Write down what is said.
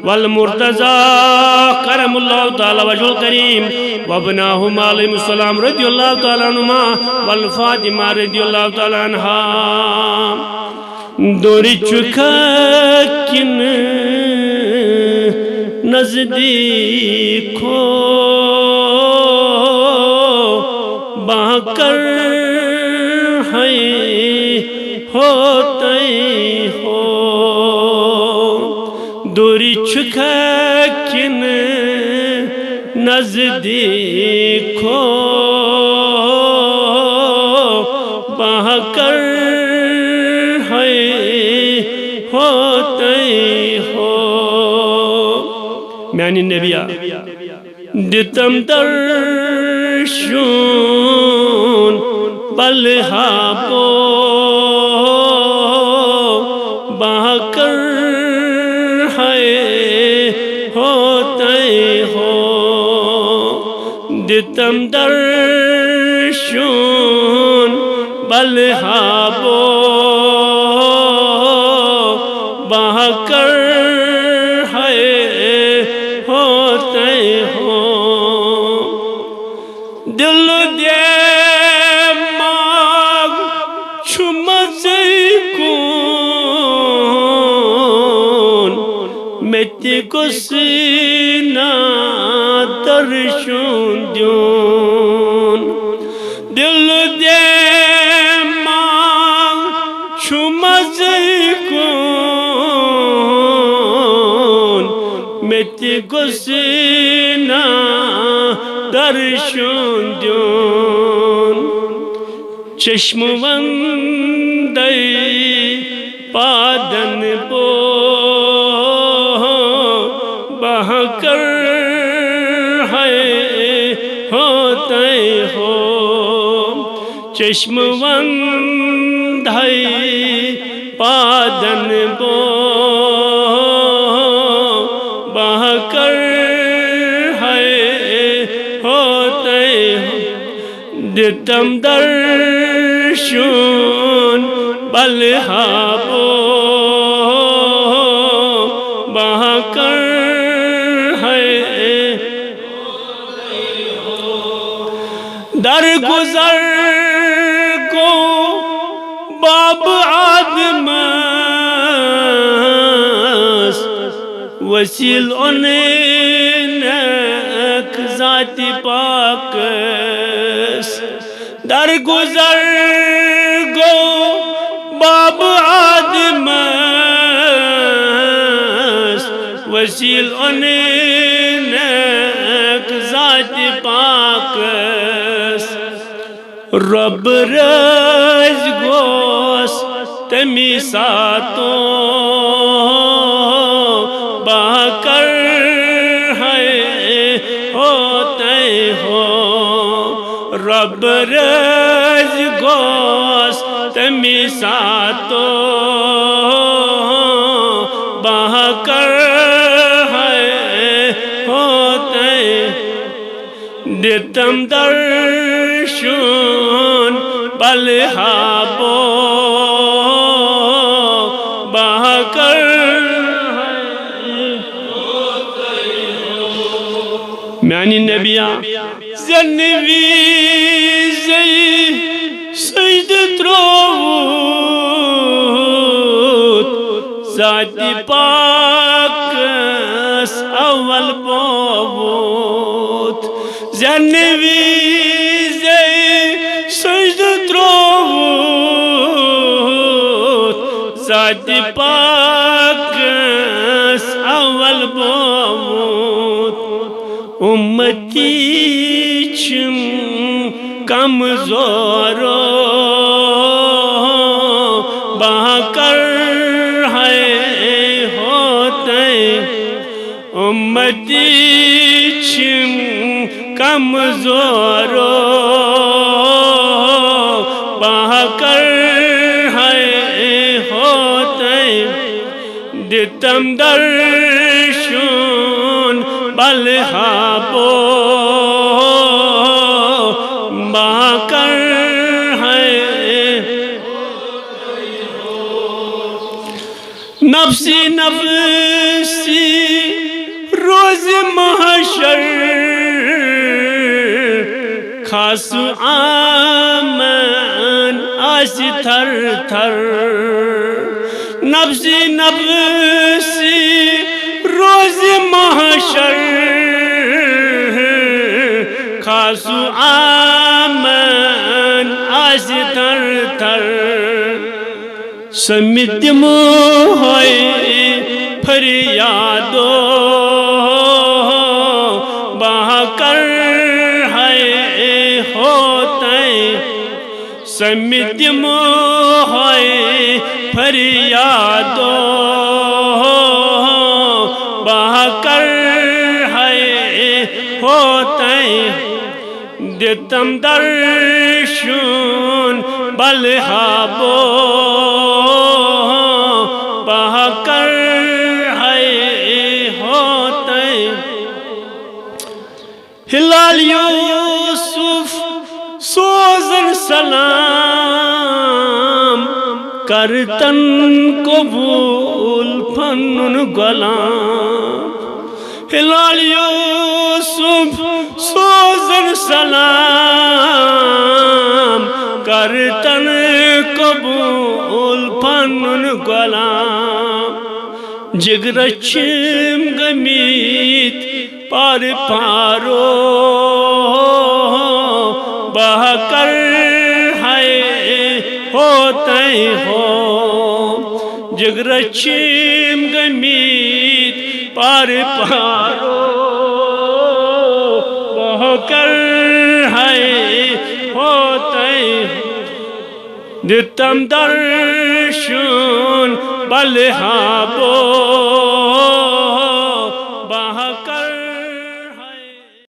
والمرتضى کرم اللہ تعالی وجہ الکریم وابناہم علیہ السلام رضی اللہ تعالی عنہما والفاطمہ رضی اللہ تعالی عنہا دوری چکا کن نزدیک ہو باکر ہے ہوتے ہو دوری چکا کن نزدیک ہو باکر ہے ہوتے ہو میانی نبیہ دتم درشون بلہا پو باکر ہے ہوتے ہو دتم درشون بلہا پو باکر ہے ہوتے ہو دل دے ماغ چھمزے کون میتی کو سینہ درشون دیون دل دے ماغ چھمزے کون میتی کو سینہ درشون دیون چشم وندے پادن بو باکر ہے ہوتے ہو چشم وندے پادن بو باکر ہے ہوتے ہو دتم درشون بلہا پو باکر ہے درگزر کو باب آدمس وسیل انیک ذات پاکس درگزر گو باب آدمس وسیل انیک ذات پاکس رب رز گوس تمی ساتو باکر ہے ہوتے ہو رب رز گوس تمی ساتو باکر ہے ہوتے دتم درشون بلہا پو باکر ہے میانی نبیہ زنوی زی سجدت روت ذات پاکس اول پوت زنوی زی سجدت روت ذات پاکس اول پوت امتی چم کمزورو باکر ہے ہوتے امتی چم کمزورو باکر ہے ہوتے دتم درشون بلہا پو باکر ہے نفسی نفسی محشر خاص آمن آسی تھر تھر نفسی نفسی روز محشر خاص آمن آسی تھر تھر سمت موہی فریادو بہا کر ہے ہوتے سمت موہی فریادو بہا کر ہے ہوتے دتم درشن بلحابو بہا کر ہے ہوتے ہلال یوسف سوزن سلام کرتن قبول پنن غلام ہلال یوسف سوزن سلام کرتن قبول پنن غلام جگرچم گمیت پار پارو بہا کر ہے ہوتے ہو جگرچم گمیت پار پارو بہا کر ہے ہوتے دتم درشن بلحابو بہا کر